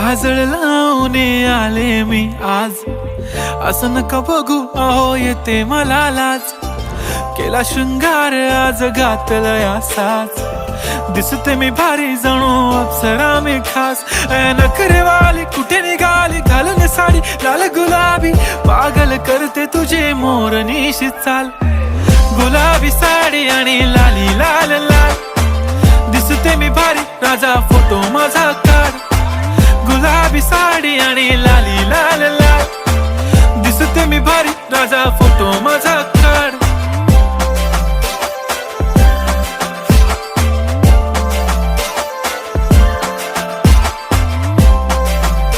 काजळ लावून आले मी आज, असं नका बघू अहो येते मला लाज. केला शृंगार आज घातलाय असाच, दिसते मी भारी जणू अप्सरा मी खास. नखरेवाली कुठे निघाली घालून साडी लाल गुलाबी, पागल करते तुझे मोरनीशी चाल. गुलाबी साडी आणि लाली लाल लाल, दिसते मी भारी राजा फोटो माझा काढ. गुलाबी साडी आणि लाली लाल लाल, दिसते मी भारी राजा फोटो माझा.